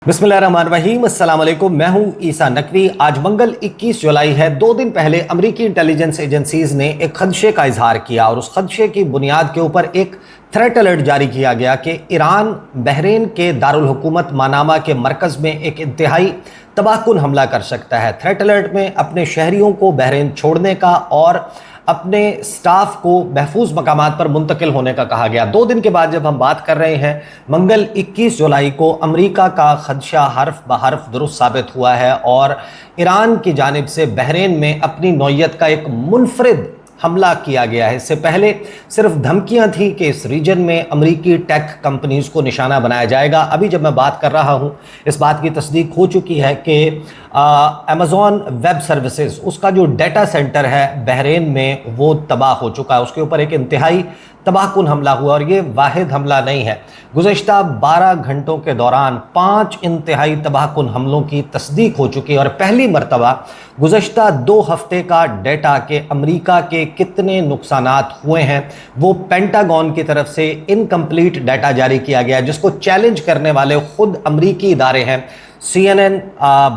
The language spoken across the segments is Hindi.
बिस्मिल्लाहिर्रहमानिर्रहीम, अस्सलाम वालेकुम। मैं हूं ईसा नकवी। आज मंगल 21 जुलाई है। 2 दिन पहले अमेरिकी इंटेलिजेंस एजेंसीज ने एक खदशे का इजहार किया और उस खदशे की बुनियाद के ऊपर एक थ्रेट अलर्ट जारी किया गया कि ईरान बहरीन के दारुल हुकूमत मनामा के मरकज़ में एक इंतहाई तबाहकुन हमला कर सकता है। थ्रेट अलर्ट में अपने शहरियों को बहरीन छोड़ने का और अपने स्टाफ को महफूज मकामात पर मुंतकिल होने का कहा गया। 2 दिन के बाद जब हम बात कर रहे हैं, मंगल 21 जुलाई को अमेरिका का खदशा हर्फ ब हर्फ दुरुस्त साबित हुआ है और ईरान की जानिब से बहरीन में अपनी नौयत का एक मुनफरिद हमला किया गया है। इससे पहले सिर्फ धमकियां थी कि इस रीजन में अमेरिकी टेक कंपनीज को निशाना बनाया जाएगा। अभी जब मैं बात कर रहा हूं, इस बात की तस्दीक हो चुकी है कि अमेज़ॉन वेब सर्विसेज, उसका जो डेटा सेंटर है बहरीन में, वो तबाह हो चुका है। उसके ऊपर एक इंतहाई तबाहकुन हमला हुआ और ये वाहिद हमला नहीं है। गुज़श्ता 12 घंटों के दौरान 5 इंतहाई तबाहकुन हमलों की तस्दीक हो चुकी है और पहली मरतबा गुज़श्ता 2 हफ्ते का डेटा के अमेरिका के कितने नुकसानात हुए हैं वो पेंटागन की तरफ से इनकम्प्लीट डाटा जारी किया गया है, जिसको चैलेंज करने वाले खुद अमेरिकी इदारे हैं। CNN,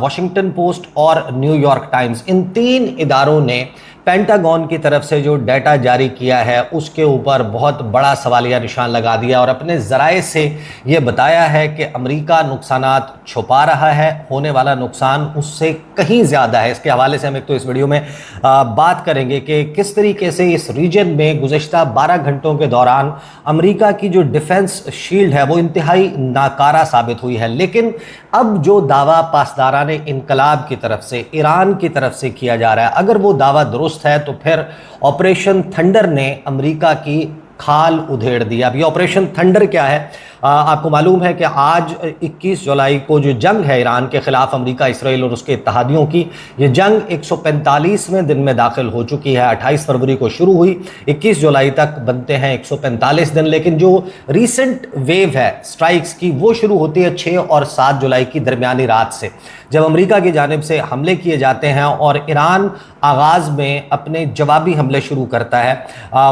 वॉशिंगटन पोस्ट और न्यूयॉर्क टाइम्स, इन 3 इदारों ने पेंटागन की तरफ से जो डाटा जारी किया है उसके ऊपर बहुत बड़ा सवालिया निशान लगा दिया और अपने ज़राए से ये बताया है कि अमेरिका नुकसानात छुपा रहा है, होने वाला नुकसान उससे कहीं ज़्यादा है। इसके हवाले से हम एक तो इस वीडियो में बात करेंगे कि किस तरीके से इस रीजन में गुज़श्ता 12 घंटों के दौरान अमेरिका की जो डिफेंस शील्ड है वो इंतहाई नाकारा साबित हुई है। लेकिन अब जो दावा पासदारान इनकलाब की तरफ से, ईरान की तरफ से किया जा रहा है, अगर वो दावा दुरुस्त है तो फिर ऑपरेशन थंडर ने अमेरिका की खाल उधेड़ दिया। अब ये ऑपरेशन थंडर क्या है? आपको मालूम है कि आज 21 जुलाई को जो जंग है ईरान के खिलाफ अमेरिका, इसराइल और उसके इत्तहादियों की, ये जंग 145वें दिन में दाखिल हो चुकी है। 28 फरवरी को शुरू हुई, 21 जुलाई तक बनते हैं 145 दिन। लेकिन जो रीसेंट वेव है स्ट्राइक्स की, वो शुरू होती है 6 और 7 जुलाई की दरमियानी रात से, जब अमेरिका की जानिब से हमले किए जाते हैं और ईरान आगाज़ में अपने जवाबी हमले शुरू करता है।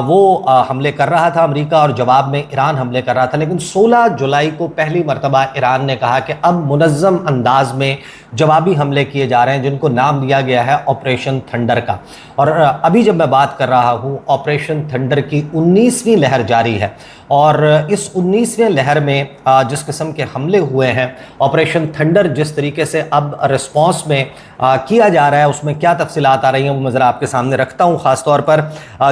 वो हमले कर रहा था अमेरिका और जवाब में ईरान हमले कर रहा था। लेकिन 16 जुलाई को पहली मरतबा ईरान ने कहा कि अब मुनज़्ज़म अंदाज में जवाबी हमले किए जा रहे हैं, जिनको नाम दिया गया है ऑपरेशन थंडर का। और अभी जब मैं बात कर रहा हूँ, ऑपरेशन थंडर की 19वीं लहर जारी है और इस 19वीं लहर में जिस किस्म के हमले हुए हैं, ऑपरेशन थंडर जिस तरीके से अब रिस्पॉन्स में किया जा रहा है, उसमें क्या तफसीलात आ रही हैं वो मैं ज़रा आपके सामने रखता हूँ। ख़ासतौर पर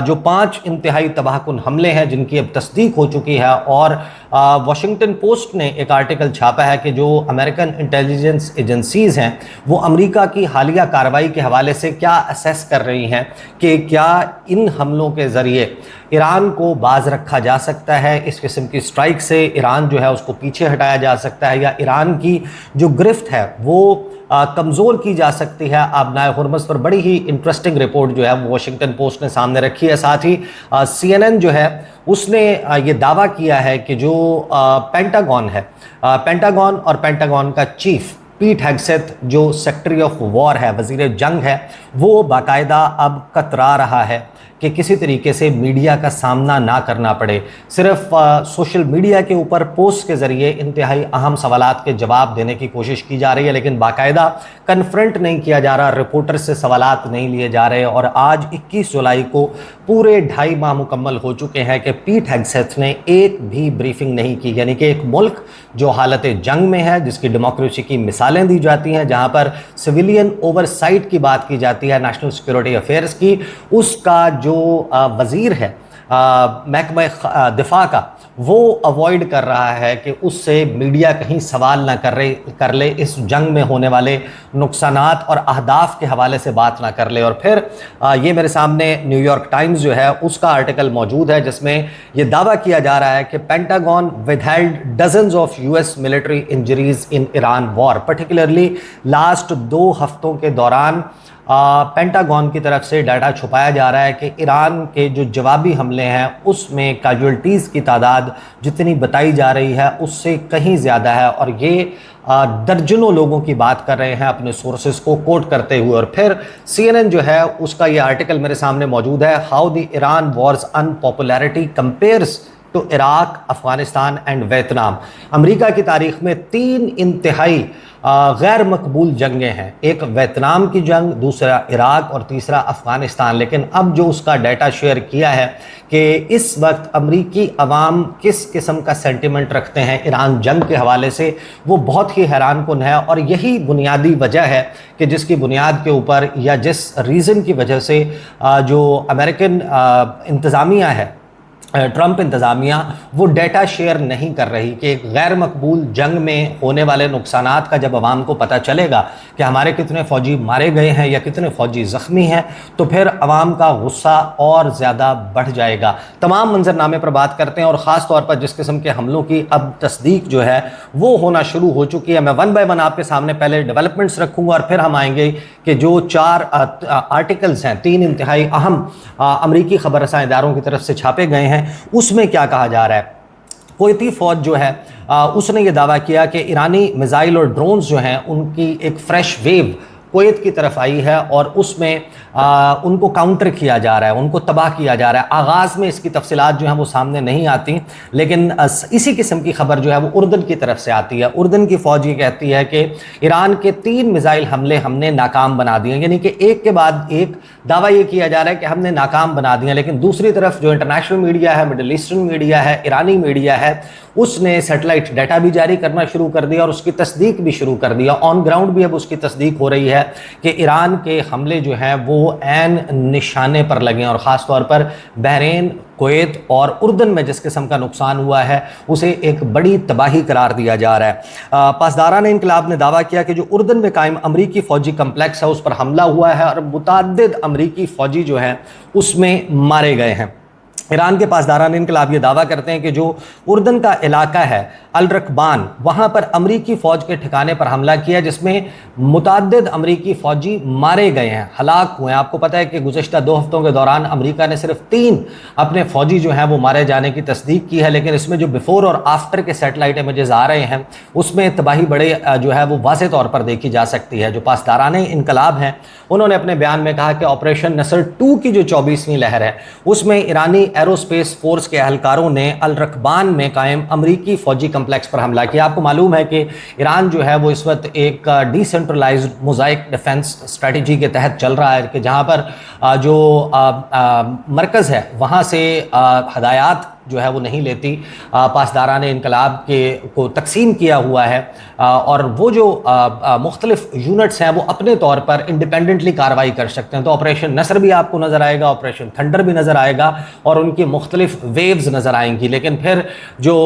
जो 5 इंतहाई तबाहकुन हमले हैं जिनकी अब तस्दीक हो चुकी है और वॉशिंगटन पोस्ट ने एक आर्टिकल छापा है कि जो अमेरिकन इंटेलिजेंस एजेंसीज़ हैं वो अमेरिका की हालिया कार्रवाई के हवाले से क्या असेस कर रही हैं कि क्या इन हमलों के ज़रिए ईरान को बाज रखा जा सकता है, इस किस्म की स्ट्राइक से ईरान जो है उसको पीछे हटाया जा सकता है, या ईरान की जो गिरफ्त है वो कमज़ोर की जा सकती है। आबनाए हुर्मुज़ पर बड़ी ही इंटरेस्टिंग रिपोर्ट जो है वॉशिंगटन पोस्ट ने सामने रखी है। साथ ही CNN जो है उसने ये दावा किया है कि जो पेंटागन है, पेंटागन और पेंटागन का चीफ पीट हेगसेथ, जो सेक्रेटरी ऑफ वॉर है, वज़ीर जंग है, वो बाकायदा अब कतरा रहा है कि किसी तरीके से मीडिया का सामना ना करना पड़े। सिर्फ सोशल मीडिया के ऊपर पोस्ट के ज़रिए इंतहाई अहम सवालात के जवाब देने की कोशिश की जा रही है, लेकिन बाकायदा कन्फ्रंट नहीं किया जा रहा, रिपोर्टर से सवालात नहीं लिए जा रहे। और आज 21 जुलाई को पूरे 2.5 माह मुकम्मल हो चुके हैं कि पीट हेगसेथ ने एक भी ब्रीफिंग नहीं की। यानी कि एक मुल्क जो हालत जंग में है, जिसकी डेमोक्रेसी की मिसालें दी जाती हैं, जहाँ पर सिविलियन ओवरसाइट की बात की जाती है, नेशनल सिक्योरिटी अफेयर्स की, उसका जो वज़ीर है महकमा दिफा का, वो अवॉइड कर रहा है कि उससे मीडिया कहीं सवाल ना कर ले, इस जंग में होने वाले नुकसानात और अहदाफ के हवाले से बात ना कर ले। और फिर ये मेरे सामने न्यूयॉर्क टाइम्स जो है उसका आर्टिकल मौजूद है जिसमें ये दावा किया जा रहा है कि pentagon withheld dozens of US military injuries in Iran war. Particularly last 2 हफ्तों के दौरान पेंटागन की तरफ से डाटा छुपाया जा रहा है कि ईरान के जो जवाबी हमले हैं उसमें कैजुअल्टीज़ की तादाद जितनी बताई जा रही है उससे कहीं ज़्यादा है। और ये दर्जनों लोगों की बात कर रहे हैं अपने सोर्सेज को कोट करते हुए। और फिर CNN जो है उसका ये आर्टिकल मेरे सामने मौजूद है, how the Iran war's unpopularity compares to Iraq, Afghanistan and Vietnam. America की तारीख में 3 इंतहाई गैर मकबूल जंगें हैं, एक वियतनाम की जंग, दूसरा इराक और तीसरा अफ़गानिस्तान। लेकिन अब जो उसका डाटा शेयर किया है कि इस वक्त अमरीकी अवाम किस किस्म का सेंटिमेंट रखते हैं ईरान जंग के हवाले से, वो बहुत ही हैरान कुन है। और यही बुनियादी वजह है कि जिसकी बुनियाद के ऊपर या जिस रीज़न की वजह से जो अमेरिकन इंतज़ामिया है, ट्रंप इंतज़ामिया, वो डेटा शेयर नहीं कर रही कि एक गैर मकबूल जंग में होने वाले नुकसानात का जब आवाम को पता चलेगा कि हमारे कितने फ़ौजी मारे गए हैं या कितने फ़ौजी ज़ख्मी हैं, तो फिर आवाम का गुस्सा और ज़्यादा बढ़ जाएगा। तमाम मंजरनामे पर बात करते हैं और ख़ास तौर पर जिस किस्म के हमलों की अब तस्दीक जो है वो होना शुरू हो चुकी है। मैं 1 बाय 1 आपके सामने पहले डेवलपमेंट्स रखूँगा और फिर हम आएंगे कि जो 4 आर्टिकल्स हैं, 3 इंतहाई अहम अमरीकी ख़बर रसां इदारों की तरफ से छापे गए हैं, उसमें क्या कहा जा रहा है। कुवैती फ़ौज जो है उसने ये दावा किया कि ईरानी मिसाइल और ड्रोन्स जो हैं उनकी एक फ्रेश वेव कुवैत की तरफ आई है और उसमें उनको काउंटर किया जा रहा है, उनको तबाह किया जा रहा है। आगाज़ में इसकी तफसीलात जो हैं वो सामने नहीं आती, लेकिन इसी किस्म की खबर जो है वो उर्दन की तरफ से आती है। उर्दन की फ़ौज ये कहती है कि ईरान के 3 मिसाइल हमले हमने नाकाम बना दिए, यानी कि एक के बाद एक दावा ये किया जा रहा है कि हमने नाकाम बना दिया। लेकिन दूसरी तरफ जो इंटरनेशनल मीडिया है, मिडल ईस्टर्न मीडिया है, ईरानी मीडिया है, उसने सैटेलाइट डाटा भी जारी करना शुरू कर दिया और उसकी तस्दीक भी शुरू कर दिया। ऑन ग्राउंड भी अब उसकी तस्दीक हो रही है कि ईरान के हमले जो हैं वो ऐन निशाने पर लगे और ख़ास तौर पर बहरीन, कुवैत और उर्दन में जिस किस्म का नुकसान हुआ है उसे एक बड़ी तबाही करार दिया जा रहा है। पासदारान इनकलाब ने दावा किया कि जो उर्दन में कायम अमरीकी फ़ौजी कम्प्लेक्स है उस पर हमला हुआ है और मुतअद्दिद अमरीकी फ़ौजी जो हैं उसमें मारे गए हैं। ईरान के पासदारान इनकलाब ये दावा करते हैं कि जो उर्दन का इलाका है अल रकबान, वहाँ पर अमरीकी फ़ौज के ठिकाने पर हमला किया जिसमें मुतअद्दिद अमरीकी फ़ौजी मारे गए हैं, हलाक हुए हैं। आपको पता है कि गुज़श्ता 2 हफ्तों के दौरान अमरीका ने सिर्फ 3 अपने फ़ौजी जो हैं वो मारे जाने की तस्दीक की है, लेकिन इसमें जो बिफ़ोर और आफ्टर के सैटेलाइट इमेजेस आ रहे हैं उसमें तबाही बड़े जो है वो वाज़े तौर पर देखी जा सकती है। जो पासदारान इनकलाब हैं उन्होंने अपने बयान में कहा कि ऑपरेशन नसर 2 की जो 24वीं लहर है उसमें ईरानी एरोस्पेस फोर्स के अहलकारों ने अल रकबान में कायम अमरीकी फ़ौजी कम्प्लेक्स पर हमला किया। आपको मालूम है कि ईरान जो है वो इस वक्त एक डिसेंट्रलाइज्ड मोज़ाइक डिफेंस स्ट्रेटजी के तहत चल रहा है कि जहाँ पर जो मरकज़ है वहाँ से हदायत जो है वो नहीं लेती, पासदारान इनकलाब के को तकसीम किया हुआ है और वो जो मुख्तलिफ यूनिट्स हैं वो अपने तौर पर इंडिपेंडेंटली कार्रवाई कर सकते हैं। तो ऑपरेशन नसर भी आपको नज़र आएगा, ऑपरेशन थंडर भी नज़र आएगा और उनकी मुख्तलिफ वेव्स नज़र आएंगी। लेकिन फिर जो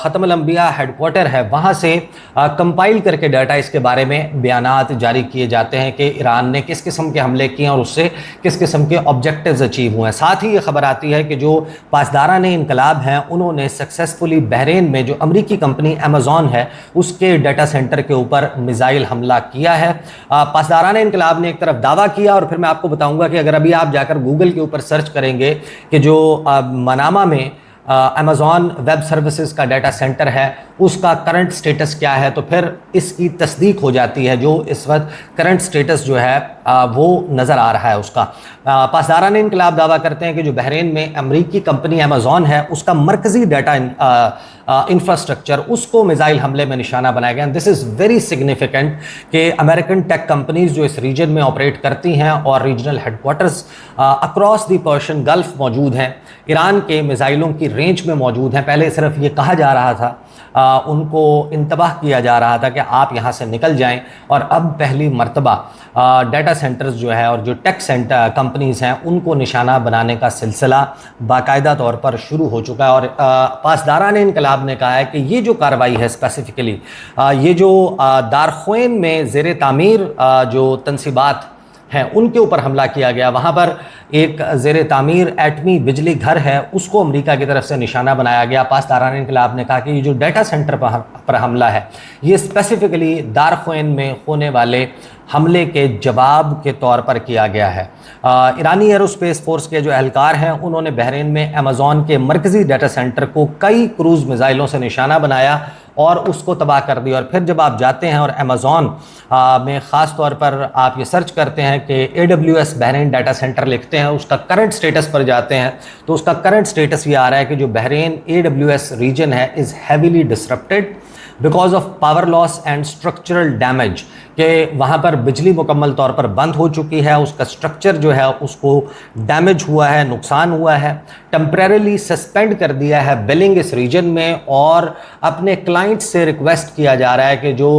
ख़त्मुल अंबिया हेडक्वार्टर है वहाँ से कंपाइल करके डाटा इसके बारे में बयानात जारी किए जाते हैं कि ईरान ने किस किस्म के हमले किए और उससे किस किस्म के ऑब्जेक्टिव्स अचीव हुए हैं। साथ ही ये खबर आती है कि जो पासदारान इनकलाब हैं उन्होंने सक्सेसफुली बहरीन में जो अमरीकी कंपनी अमेज़ॉन है उसके डाटा सेंटर के ऊपर मिसाइल हमला किया है। पासदारान इनकलाब ने एक तरफ दावा किया और फिर मैं आपको बताऊंगा कि अगर अभी आप जाकर गूगल के ऊपर सर्च करेंगे कि जो मनामा में अमेज़ॉन वेब सर्विसेज का डाटा सेंटर है उसका करंट स्टेटस क्या है, तो फिर इसकी तस्दीक हो जाती है। जो इस वक्त करंट स्टेटस जो है वो नज़र आ रहा है उसका। पासदारान इनकलाब दावा करते हैं कि जो बहरीन में अमरीकी कंपनी अमेज़ॉन है उसका मरकज़ी डाटा इंफ्रास्ट्रक्चर उसको मिसाइल हमले में निशाना बनाया गया। दिस इज़ वेरी सिग्निफिकेंट कि अमेरिकन टेक कंपनीज जो इस रीजन में ऑपरेट करती हैं और regional headquarters across the Persian gulf मौजूद हैं, ईरान के मिसाइलों की रेंज में मौजूद हैं। पहले सिर्फ ये कहा जा रहा था, उनको इंतबाह किया जा रहा था कि आप यहाँ से निकल जाएं और अब पहली मर्तबा डाटा सेंटर्स जो है और जो टेक सेंटर कंपनीज़ हैं उनको निशाना बनाने का सिलसिला बाकायदा तौर पर शुरू हो चुका है। और पासदारान इनकलाब ने कहा है कि ये जो कार्रवाई है स्पेसिफ़िकली ये जो दारख्वेन में ज़ेर तामीर जो तनसीबात हैं उनके ऊपर हमला किया गया, वहाँ पर एक ज़ेर तामीर एटमी बिजली घर है उसको अमेरिका की तरफ से निशाना बनाया गया। पासदारान इनकलाब ने कहा कि ये जो डाटा सेंटर पर हमला है ये स्पेसिफ़िकली दारख्वेन में होने वाले हमले के जवाब के तौर पर किया गया है। ईरानी एरोस्पेस फोर्स के जो एहलकार हैं उन्होंने बहरीन में अमेज़ॉन के मरकज़ी डाटा सेंटर को कई क्रूज़ मिसाइलों से निशाना बनाया और उसको तबाह कर दिया। और फिर जब आप जाते हैं और अमेज़ॉन में ख़ास तौर पर आप ये सर्च करते हैं कि AWS बहरीन डाटा सेंटर लिखते हैं, उसका करंट स्टेटस पर जाते हैं तो उसका करंट स्टेटस ये आ रहा है कि जो बहरीन AWS रीजन है is heavily disrupted because of power loss and structural damage, कि वहाँ पर बिजली मुकम्मल तौर पर बंद हो चुकी है, उसका स्ट्रक्चर जो है उसको डैमेज हुआ है, नुकसान हुआ है। टेम्परेली सस्पेंड कर दिया है बिलिंग इस रीजन में, और अपने क्लाइंट से रिक्वेस्ट किया जा रहा है कि जो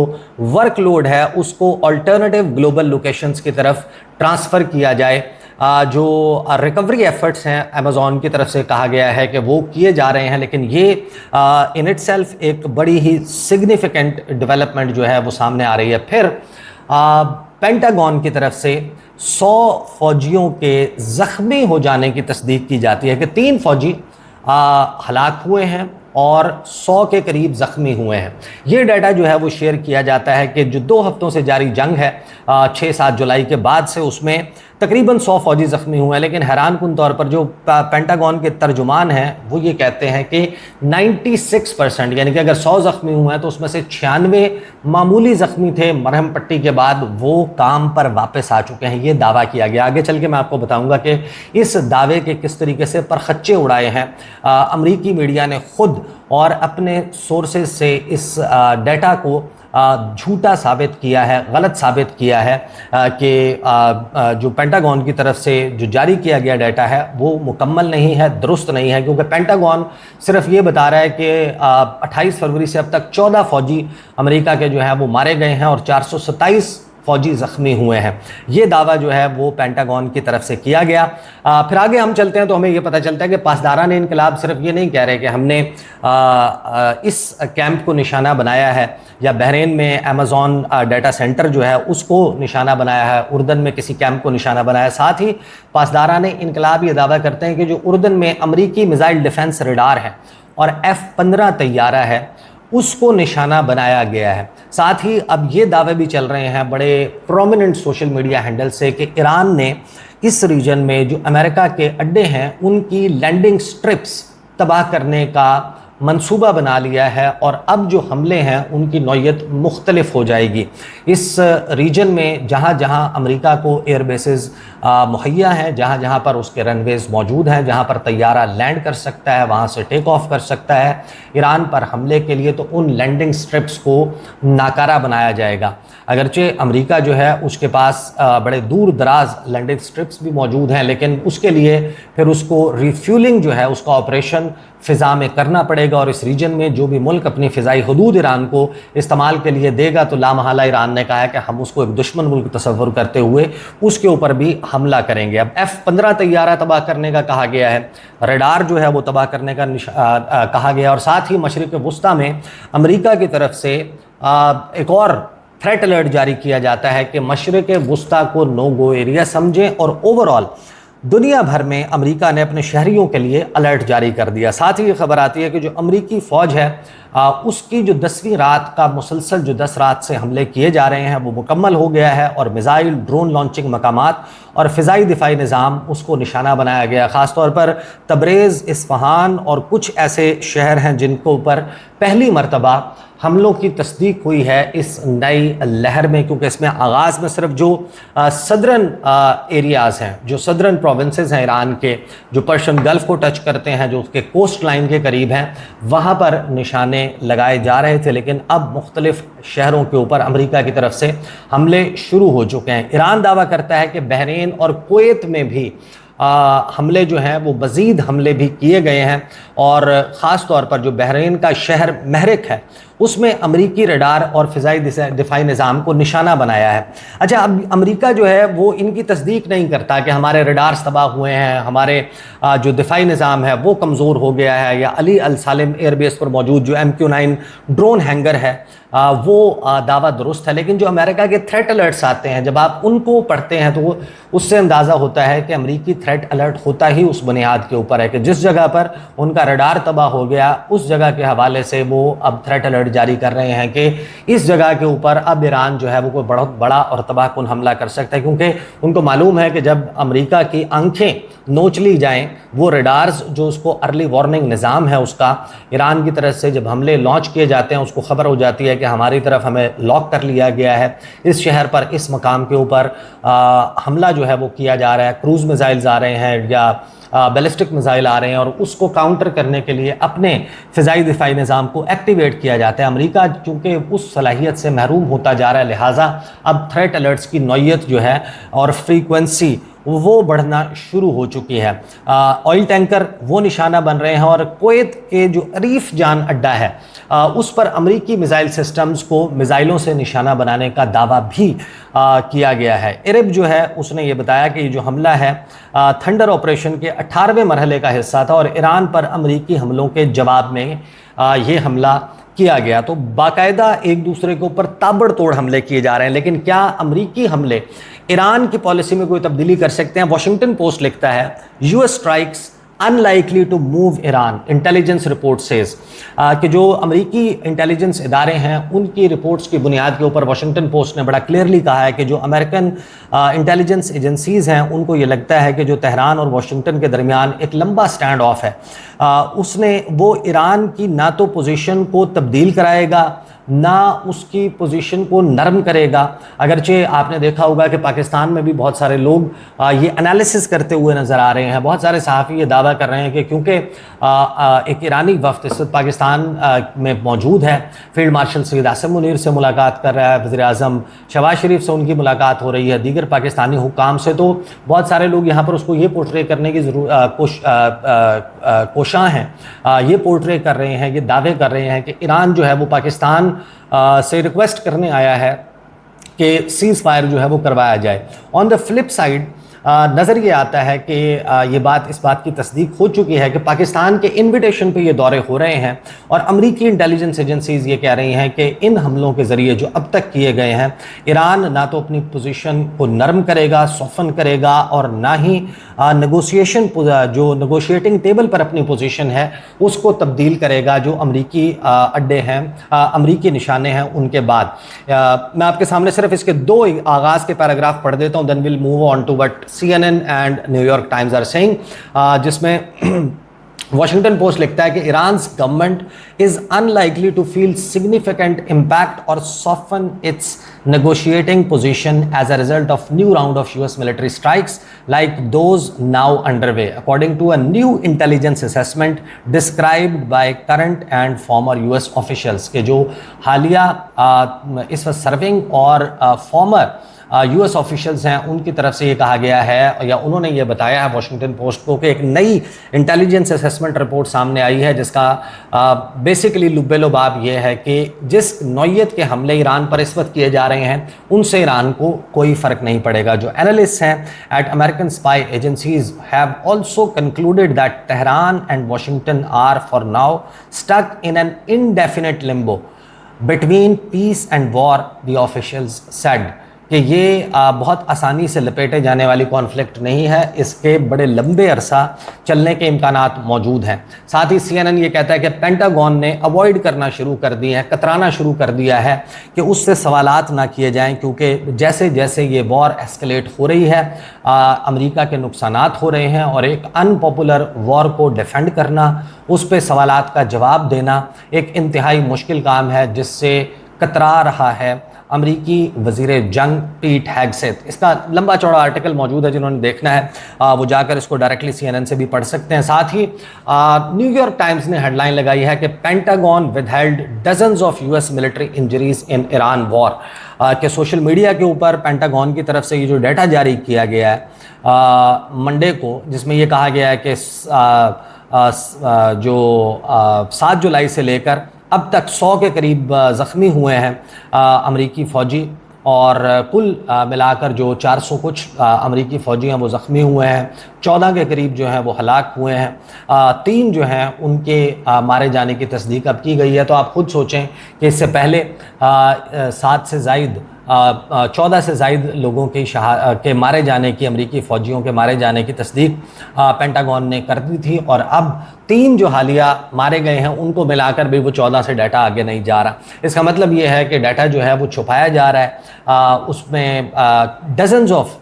वर्कलोड है उसको अल्टरनेटिव ग्लोबल लोकेशंस की तरफ ट्रांसफ़र किया जाए। जो रिकवरी एफर्ट्स हैं अमेज़ॉन की तरफ से कहा गया है कि वो किए जा रहे हैं, लेकिन ये इन इटसेल्फ एक बड़ी ही सिग्निफिकेंट डेवलपमेंट जो है वो सामने आ रही है। फिर पेंटागन की तरफ से 100 फौजियों के ज़ख्मी हो जाने की तस्दीक की जाती है कि 3 फौजी हलाक हुए हैं और 100 के करीब ज़ख्मी हुए हैं। ये डाटा जो है वो शेयर किया जाता है कि जो 2 हफ्तों से जारी जंग है 6-7 जुलाई के बाद से, उसमें तकरीबन 100 फौजी ज़ख्मी हुए हैं। लेकिन हैरान कुन तौर पर जो पेंटागन के तर्जुमान हैं वो ये कहते हैं कि 96%, यानी कि अगर 100 ज़ख्मी हुए हैं तो उसमें से 96 मामूली ज़ख्मी थे, मरहम पट्टी के बाद वो काम पर वापस आ चुके हैं। ये दावा किया गया। आगे चल के मैं आपको बताऊंगा कि इस दावे के किस तरीके से परखच्चे उड़ाए हैं अमरीकी मीडिया ने खुद, और अपने सोर्सेज से इस डाटा को झूठा साबित किया है, गलत साबित किया है कि जो पेंटागन की तरफ से जो जारी किया गया डाटा है वो मुकम्मल नहीं है, दुरुस्त नहीं है। क्योंकि पेंटागन सिर्फ ये बता रहा है कि 28 फरवरी से अब तक 14 फौजी अमेरिका के जो है वो मारे गए हैं और 427 फौजी ज़ख्मी हुए हैं। ये दावा जो है वो पेंटागन की तरफ से किया गया। फिर आगे हम चलते हैं तो हमें ये पता चलता है कि पासदारान इनकलाब सिर्फ ये नहीं कह रहे कि हमने इस कैंप को निशाना बनाया है, या बहरीन में अमेज़ॉन डाटा सेंटर जो है उसको निशाना बनाया है, उर्दन में किसी कैंप को निशाना बनाया है। साथ ही पासदारान इनकलाब ये दावा करते हैं कि जो उर्दन में अमरीकी मिसाइल डिफेंस रडार है और F-15 तैयारा है उसको निशाना बनाया गया है। साथ ही अब ये दावे भी चल रहे हैं बड़े प्रोमिनेंट सोशल मीडिया हैंडल से कि ईरान ने इस रीजन में जो अमेरिका के अड्डे हैं उनकी लैंडिंग स्ट्रिप्स तबाह करने का मंसूबा बना लिया है, और अब जो हमले हैं उनकी नौयत मुख्तलिफ हो जाएगी। इस रीजन में जहाँ जहाँ अमेरिका को एयर बेसेस मुहैया हैं, जहाँ जहाँ पर उसके रनवेज मौजूद हैं, जहाँ पर तैयारा लैंड कर सकता है, वहाँ से टेक ऑफ कर सकता है ईरान पर हमले के लिए, तो उन लैंडिंग स्ट्रिप्स को नाकारा बनाया जाएगा। अगरचे अमेरिका जो है उसके पास बड़े दूर दराज लैंडिंग स्ट्रिप्स भी मौजूद हैं, लेकिन उसके लिए फिर उसको रिफ्यूलिंग जो है उसका ऑपरेशन फ़िज़ा में करना पड़ेगा, और इस रीजन में जो भी मुल्क अपनी फ़िज़ाई हदूद ईरान को इस्तेमाल के लिए देगा तो लामहला ईरान ने कहा है कि हम उसको एक दुश्मन मुल्क तस्वुर करते हुए उसके ऊपर भी हमला करेंगे। अब F-15 तैयारा तबाह करने का कहा गया है, रडार जो है वो तबाह करने का कहा गया, और साथ ही मशरिक़ वुस्ता में अमेरिका की तरफ से एक और थ्रेट अलर्ट जारी किया जाता है कि मशरिक़ वुस्ता को नो गो एरिया समझें, और ओवरऑल दुनिया भर में अमेरिका ने अपने शहरियों के लिए अलर्ट जारी कर दिया। साथ ही ये खबर आती है कि जो अमेरिकी फ़ौज है उसकी जो 10वीं रात का मुसलसल जो 10 रात से हमले किए जा रहे हैं वो मुकम्मल हो गया है, और मिसाइल ड्रोन लॉन्चिंग मकामात और फ़िज़ाई दिफाई निज़ाम उसको निशाना बनाया गया। ख़ास तौर पर तबरेज़, इस्फ़हान और कुछ ऐसे शहर हैं जिनको ऊपर पहली मरतबा हमलों की तस्दीक हुई है इस नई लहर में, क्योंकि इसमें आगाज़ में सिर्फ जो सदरन एरियाज़ हैं, जो सदरन प्रोविंसेस हैं ईरान के, जो पर्शियन गल्फ़ को टच करते हैं, जो उसके कोस्ट लाइन के करीब हैं, वहाँ पर निशाने लगाए जा रहे थे। लेकिन अब मुख्तलिफ शहरों के ऊपर अमेरिका की तरफ से हमले शुरू हो चुके हैं। ईरान दावा करता है कि बहरीन और कुवैत में भी हमले जो हैं वो मज़ीद हमले भी किए गए हैं, और ख़ास तौर पर जो बहरीन का शहर महरिक है उसमें अमरीकी रडार और फ़िज़ाई दिफाई निज़ाम को निशाना बनाया है। अच्छा, अब अमेरिका जो है वो इनकी तस्दीक नहीं करता कि हमारे रडार्स तबाह हुए हैं, हमारे जो दिफाई निज़ाम है वो कमज़ोर हो गया है, या अली अल सालिम एयरबेस पर मौजूद जो MQ-9 ड्रोन हैंगर है वो दावा दुरुस्त है। लेकिन जो अमेरिका के थ्रेट अलर्ट्स आते हैं, जब आप उनको पढ़ते हैं तो उससे अंदाज़ा होता है कि अमेरिकी थ्रेट अलर्ट होता ही उस बुनियाद के ऊपर है कि जिस जगह पर उनका रडार तबाह हो गया उस जगह के हवाले से वो अब थ्रेट अलर्ट अलर्ट जारी कर रहे हैं कि इस जगह के ऊपर अब ईरान जो है वो कोई बहुत बड़ा और तबाहकुन हमला कर सकता है, क्योंकि उनको मालूम है कि जब अमेरिका की आंखें नोच ली जाएं, वो रडार्स जो उसको अर्ली वार्निंग निज़ाम है उसका, ईरान की तरफ से जब हमले लॉन्च किए जाते हैं उसको खबर हो जाती है कि हमारी तरफ हमें लॉक कर लिया गया है, इस शहर पर इस मकाम के ऊपर हमला जो है वो किया जा रहा है, क्रूज़ मिसाइल्स आ रहे हैं या बैलिस्टिक मिसाइल आ रहे हैं, और उसको काउंटर करने के लिए अपने फ़िज़ाई दिफाई निज़ाम को एक्टिवेट किया जाता है। अमेरिका चूँकि उस सलाहियत से महरूम होता जा रहा है, लिहाजा अब थ्रेट अलर्ट्स की नौइयत जो है और फ्रीक्वेंसी वो बढ़ना शुरू हो चुकी है। ऑयल टैंकर वो निशाना बन रहे हैं, और कुवैत के जो अरीफ जान अड्डा है उस पर अमरीकी मिसाइल सिस्टम्स को मिसाइलों से निशाना बनाने का दावा भी किया गया है। इरब जो है उसने ये बताया कि ये जो हमला है थंडर ऑपरेशन के 18वें मरहले का हिस्सा था, और ईरान पर अमरीकी हमलों के जवाब में ये हमला किया गया। तो बाकायदा एक दूसरे के ऊपर ताबड़तोड़ हमले किए जा रहे हैं, लेकिन क्या अमरीकी हमले ईरान की पॉलिसी में कोई तब्दीली कर सकते हैं? वॉशिंगटन पोस्ट लिखता है, US strikes unlikely to move Iran, intelligence report says, कि जो अमरीकी इंटेलिजेंस इदारे हैं उनकी रिपोर्ट्स की बुनियाद के ऊपर वॉशिंगटन पोस्ट ने बड़ा क्लियरली कहा है कि जो अमेरिकन इंटेलिजेंस एजेंसीज़ हैं उनको ये लगता है कि जो तेहरान और वॉशिंगटन के दरमियान एक लंबा स्टैंड ऑफ है, उसने वो ईरान की ना तो पोजीशन को तब्दील कराएगा ना उसकी पोजीशन को नरम करेगा। अगरचे आपने देखा होगा कि पाकिस्तान में भी बहुत सारे लोग ये एनालिसिस करते हुए नज़र आ रहे हैं, बहुत सारे सहाफ़ी ये दावा कर रहे हैं कि क्योंकि एक ईरानी वफ़द इस वक्त पाकिस्तान में मौजूद है, फील्ड मार्शल सैयद आसिम मुनीर से मुलाकात कर रहा है, वज़ीर आज़म शहबाज शरीफ से उनकी मुलाकात हो रही है, दीगर पाकिस्तानी हुकाम से, तो बहुत सारे लोग यहाँ पर उसको ये पोर्ट्रे करने की कोशां हैं, ये पोर्ट्रे कर रहे हैं, ये दावे कर रहे हैं कि ईरान जो है वो पाकिस्तान से रिक्वेस्ट करने आया है कि सीज़ फायर जो है वो करवाया जाए। ऑन द फ्लिप साइड नज़र ये आता है कि ये बात इस बात की तस्दीक हो चुकी है कि पाकिस्तान के इन्विटेशन पे ये दौरे हो रहे हैं, और अमरीकी इंटेलिजेंस एजेंसीज़ ये कह रही हैं कि इन हमलों के ज़रिए जो अब तक किए गए हैं, ईरान ना तो अपनी पोजीशन को नरम करेगा, सॉफन करेगा, और ना ही नेगोशिएशन जो नेगोशिएटिंग टेबल पर अपनी पोजीशन है उसको तब्दील करेगा जो अमरीकी अड्डे हैं, अमरीकी निशाने हैं उनके बाद। मैं आपके सामने सिर्फ इसके दो आगाज़ के पैराग्राफ पढ़ देता हूँ, then will move on to what CNN and New York Times are saying, जिसमें वॉशिंगटन पोस्ट लिखता है कि Iran's government is unlikely to feel significant impact और soften its negotiating position as a result of new round of US military strikes like those now underway, according to a new intelligence assessment described by current and former US officials, के जो हालिया इस वक्त सर्विंग और फॉर्मर यूएस ऑफिशियल्स हैं उनकी तरफ से ये कहा गया है, या उन्होंने ये बताया है वॉशिंगटन पोस्ट को, कि एक नई इंटेलिजेंस असेसमेंट रिपोर्ट सामने आई है जिसका बेसिकली लुब्बे-लुबाब ये है कि जिस नौइयत के हमले ईरान पर इस वक्त किए जा रहे हैं उनसे ईरान को कोई फ़र्क नहीं पड़ेगा। जो एनालिस्ट हैं at American spy agencies have also concluded that Tehran and Washington are for now stuck in an indefinite limbo between peace and war, the officials said, कि ये बहुत आसानी से लपेटे जाने वाली कॉन्फ्लिक्ट नहीं है, इसके बड़े लंबे अरसा चलने के इम्कानात मौजूद हैं। साथ ही CNN ये कहता है कि पेंटागन ने अवॉइड करना शुरू कर दिए हैं, कतराना शुरू कर दिया है कि उससे सवालात ना किए जाएं, क्योंकि जैसे जैसे ये वॉर एस्केलेट हो रही है अमेरिका के नुकसानात हो रहे हैं, और एक अनपॉपुलर वॉर को डिफेंड करना, उस पर सवालात का जवाब देना एक इंतहाई मुश्किल काम है, जिससे कतरा रहा है अमरीकी वज़ीर जंग पीट हेगसेथ। इसका लंबा चौड़ा आर्टिकल मौजूद है, जिन्होंने देखना है वो जाकर इसको डायरेक्टली CNN से भी पढ़ सकते हैं। साथ ही न्यूयॉर्क टाइम्स ने हेडलाइन लगाई है कि pentagon withheld dozens of US military injuries in Iran war, कि सोशल मीडिया के ऊपर पेंटागन की तरफ से ये जो डाटा जारी किया गया है मंडे को, जिसमें ये कहा गया है कि जो 7 जुलाई से लेकर अब तक 100 के करीब ज़ख्मी हुए हैं अमरीकी फ़ौजी, और कुल मिलाकर जो 400 कुछ अमरीकी फ़ौजी हैं वो ज़ख्मी हुए हैं, 14 के करीब जो हैं वो हलाक हुए हैं, 3 जो हैं उनके मारे जाने की तस्दीक अब की गई है। तो आप खुद सोचें कि इससे पहले 7 से ज़ायद 14 से ज़ायद लोगों के मारे जाने की, अमरीकी फ़ौजियों के मारे जाने की तस्दीक पेंटागन ने कर दी थी, और अब 3 जो हालिया मारे गए हैं उनको मिलाकर भी वो 14 से डाटा आगे नहीं जा रहा। इसका मतलब ये है कि डाटा जो है वो छुपाया जा रहा है, उसमें डजन्स ऑफ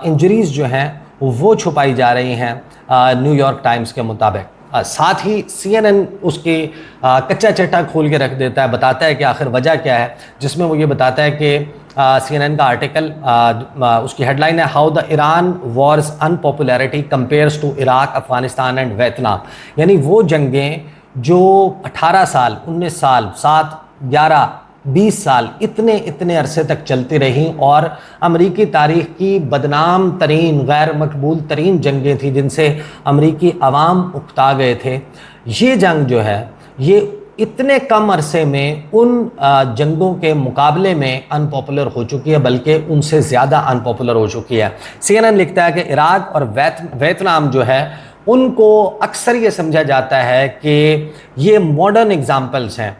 इंजरीज़ जो हैं वो छुपाई जा रही हैं न्यूयॉर्क टाइम्स के मुताबिक। साथ ही CNN उसकी कच्चा चट्टा खोल के रख देता है, बताता है कि आखिर वजह क्या है, जिसमें वो ये बताता है कि CNN का आर्टिकल, उसकी हेडलाइन है how the Iran war's unpopularity compares to Iraq, Afghanistan and Vietnam. यानी वो जंगें जो 18 साल, 19 साल, 7, 11, 20 साल इतने अरसे तक चलती रहीं और अमरीकी तारीख़ की बदनाम तरीन, गैर मकबूल तरीन जंगें थी जिनसे अमरीकी अवाम उकता गए थे। ये जंग जो है ये इतने कम अरसे में उन जंगों के मुकाबले में अनपॉपुलर हो चुकी है, बल्कि उनसे ज़्यादा अनपॉपुलर हो चुकी है। CNN लिखता है कि इराक और वियतनाम जो है उनको अक्सर ये समझा जाता है कि ये मॉडर्न एग्ज़ाम्पल्स हैं,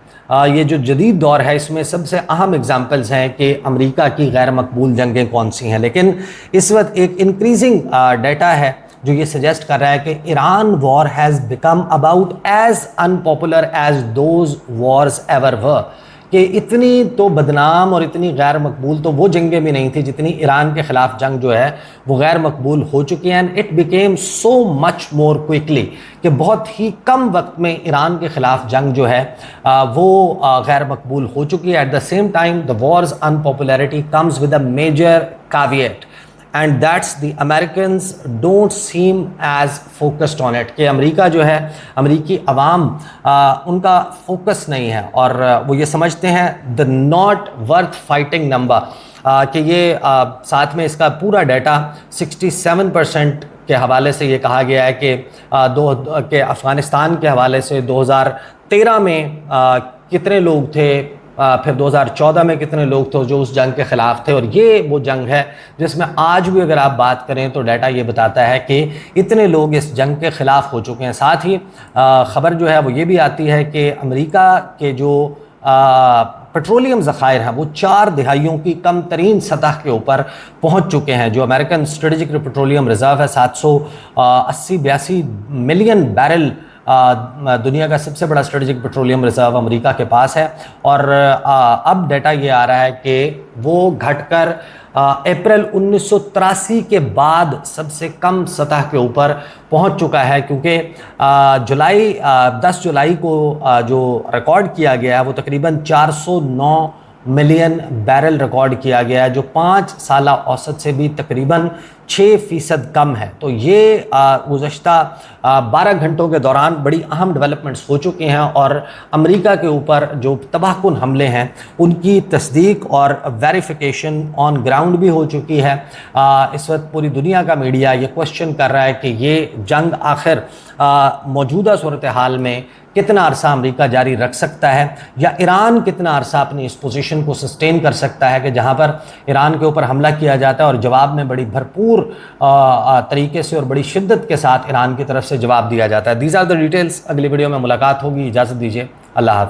ये जो जदीद दौर है इसमें सबसे अहम एग्जाम्पल्स हैं कि अमेरिका की गैर मकबूल जंगें कौन सी हैं। लेकिन इस वक्त एक इंक्रीजिंग डाटा है जो ये सजेस्ट कर रहा है कि Iran war has become about as unpopular as those wars ever were, कि इतनी तो बदनाम और इतनी गैर मकबूल तो वो जंगें भी नहीं थी जितनी ईरान के ख़िलाफ़ जंग जो है वो गैर मकबूल हो चुकी हैं। And it became so much more quickly, कि बहुत ही कम वक्त में ईरान के ख़िलाफ़ जंग जो है वो गैर मकबूल हो चुकी है। At the same time the war's unpopularity comes with a major caveat, and that's the Americans don't seem as focused on it, कि अमेरिका जो है, अमेरिकी अवाम उनका फोकस नहीं है और वो ये समझते हैं the not worth fighting number, कि ये साथ में इसका पूरा डाटा 67% के हवाले से ये कहा गया है कि अफ़गानिस्तान के हवाले से 2013 में कितने लोग थे, फिर 2014 में कितने लोग थे जो उस जंग के ख़िलाफ़ थे, और ये वो जंग है जिसमें आज भी अगर आप बात करें तो डाटा ये बताता है कि इतने लोग इस जंग के ख़िलाफ़ हो चुके हैं। साथ ही ख़बर जो है वो ये भी आती है कि अमेरिका के जो पेट्रोलियम ज़खायर हैं वो 4 दिहाइयों की कम तरीन सतह के ऊपर पहुँच चुके हैं। जो अमेरिकन स्ट्रेटजिक पेट्रोलियम रिज़र्व है 780-82 मिलियन बैरल दुनिया का सबसे बड़ा स्ट्रेटजिक पेट्रोलियम रिज़र्व अमेरिका के पास है, और अब डाटा ये आ रहा है कि वो घटकर अप्रैल 1983 के बाद सबसे कम सतह के ऊपर पहुंच चुका है, क्योंकि 10 जुलाई को जो रिकॉर्ड किया गया है वो तकरीबन 409 मिलियन बैरल रिकॉर्ड किया गया है, जो 5 साला औसत से भी तकरीबन 6% कम है। तो ये गुज़श्ता 12 घंटों के दौरान बड़ी अहम डेवलपमेंट्स हो चुकी हैं, और अमेरिका के ऊपर जो तबाहकुन हमले हैं उनकी तस्दीक और वेरिफिकेशन ऑन ग्राउंड भी हो चुकी है। इस वक्त पूरी दुनिया का मीडिया ये क्वेश्चन कर रहा है कि ये जंग आखिर मौजूदा सूरत हाल में कितना अरसा अमेरिका जारी रख सकता है, या ईरान कितना अरसा अपनी इस पोजीशन को सस्टेन कर सकता है कि जहां पर ईरान के ऊपर हमला किया जाता है और जवाब में बड़ी भरपूर तरीके से और बड़ी शिद्दत के साथ ईरान की तरफ से जवाब दिया जाता है। These are the details. अगली वीडियो में मुलाकात होगी, इजाज़त दीजिए, अल्लाह हाफ़िज़।